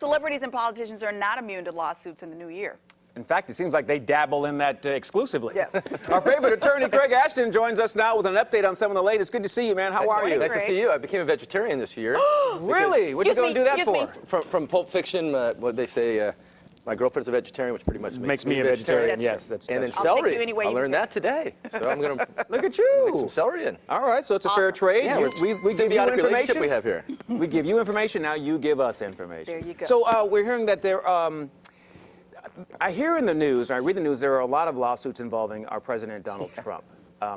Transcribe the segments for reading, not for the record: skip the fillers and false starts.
Celebrities and politicians are not immune to lawsuits in the new year. In fact, it seems like they dabble in that exclusively. Yeah. Our favorite attorney, Craig Ashton, joins us now with an update on some of the latest. Good to see you, man. How are you? Nice to see you. I became a vegetarian this year. Really? What are you going to do that for? From Pulp Fiction, what they say, my girlfriend's a vegetarian, which pretty much makes me a vegetarian. Yes, and then celery. I learned that today. So I'm going to look at you. Make some celery in. All right, so it's a fair trade. Yeah, we give you information. We have here. We give you information. Now you give us information. There you go. So we're hearing that there. I hear in the news, I read the news, there are a lot of lawsuits involving our President Donald Trump.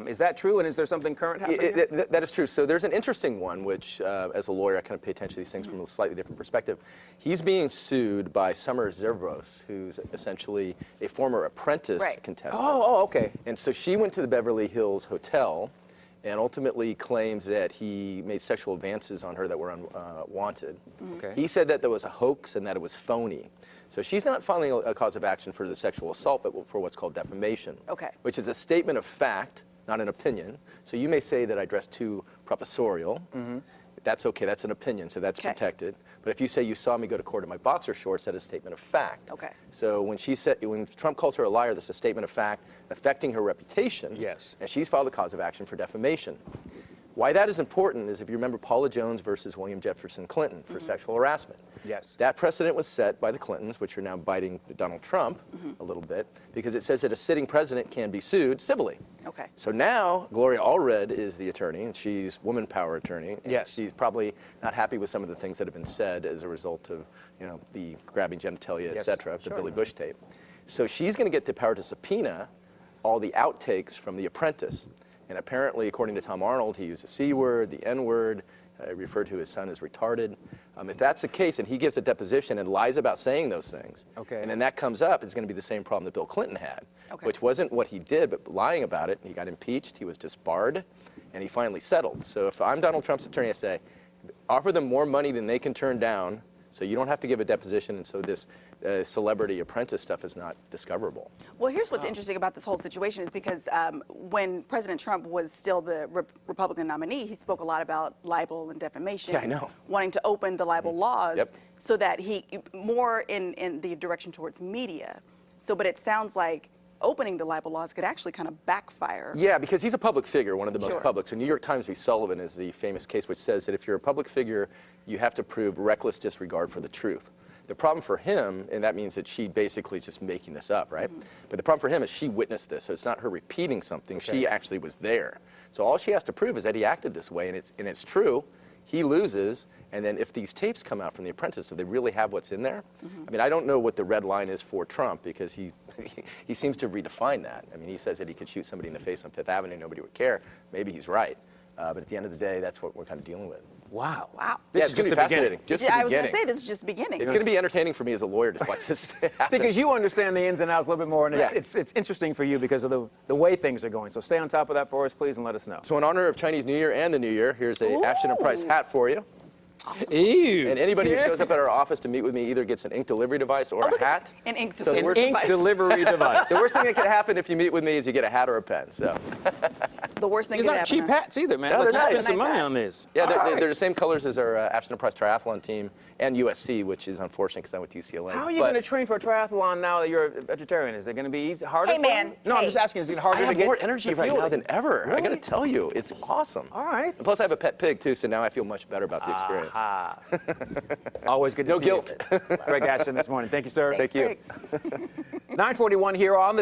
Is that true, and is there something current happening? That is true. So there's an interesting one, which, as a lawyer, I kind of pay attention to these things from a slightly different perspective. He's being sued by Summer Zervos, who's essentially a former apprentice contestant. Oh, okay. And so she went to the Beverly Hills Hotel and ultimately claims that he made sexual advances on her that were unwanted. Okay. He said that there was a hoax and that it was phony. So she's not filing a cause of action for the sexual assault, but for what's called defamation, which is a statement of fact, not an opinion. So you may say that I dressed too professorial. That's okay, that's an opinion, so that's protected. But if you say you saw me go to court in my boxer shorts, that is a statement of fact. So when Trump calls her a liar, that's a statement of fact affecting her reputation. Yes. And she's filed a cause of action for defamation. Why that is important is if you remember Paula Jones versus William Jefferson Clinton for sexual harassment. Yes. That precedent was set by the Clintons, which are now biting Donald Trump a little bit, because it says that a sitting president can be sued civilly. So now Gloria Allred is the attorney, and she's woman power attorney. Yes. She's probably not happy with some of the things that have been said as a result of, the grabbing genitalia, et cetera, of the Billy Bush tape. So she's going to get the power to subpoena all the outtakes from The Apprentice. And apparently, according to Tom Arnold, he used the C word, the N word, referred to his son as retarded. If that's the case, and he gives a deposition and lies about saying those things, and then that comes up, it's going to be the same problem that Bill Clinton had, which wasn't what he did, but lying about it. He got impeached, he was disbarred, and he finally settled. So if I'm Donald Trump's attorney, I say, offer them more money than they can turn down, so you don't have to give a deposition, and so this celebrity apprentice stuff is not discoverable. Well, here's what's interesting about this whole situation is because when President Trump was still the Republican nominee, he spoke a lot about libel and defamation. Yeah, I know. Wanting to open the libel laws so that he, more in the direction towards media. So, but it sounds like opening the libel laws could actually kind of backfire. Yeah, because he's a public figure, one of the most public. So New York Times v. Sullivan is the famous case which says that if you're a public figure, you have to prove reckless disregard for the truth. The problem for him, and that means that she basically is just making this up, right? But the problem for him is she witnessed this, so it's not her repeating something, she actually was there. So all she has to prove is that he acted this way, and it's true. He loses, and then if these tapes come out from The Apprentice, if they really have what's in there, I mean, I don't know what the red line is for Trump, because he seems to redefine that. I mean, he says that he could shoot somebody in the face on Fifth Avenue, nobody would care. Maybe he's right. But at the end of the day, that's what we're kind of dealing with. Wow. This is going to be fascinating. I was going to say, this is just beginning. It's going to be entertaining for me as a lawyer to watch this happen. Because you understand the ins and outs a little bit more, and it's interesting for you because of the way things are going. So stay on top of that for us, please, and let us know. So in honor of Chinese New Year and the New Year, here's a Ashton & Price hat for you. Awesome. Ew. And anybody who shows up at our office to meet with me either gets an ink delivery device or a hat. An ink delivery device. The worst thing that could happen if you meet with me is you get a hat or a pen. So. The worst thing These aren't cheap hats either, man. No, Look, they're you nice. spent some money on these. Yeah, they're the same colors as our Ashton & Price triathlon team and USC, which is unfortunate because I went to UCLA. How are you going to train for a triathlon now that you're a vegetarian? Is it going to be easy, harder? Hey, man. No, I'm just asking. Is it harder to get? I have more energy right now than ever. Really? I got to tell you, it's awesome. All right. And plus, I have a pet pig too, so now I feel much better about the experience. Always good to see you. No guilt. Greg Ashton this morning. Thank you, sir. Thank you. 9:41 here on the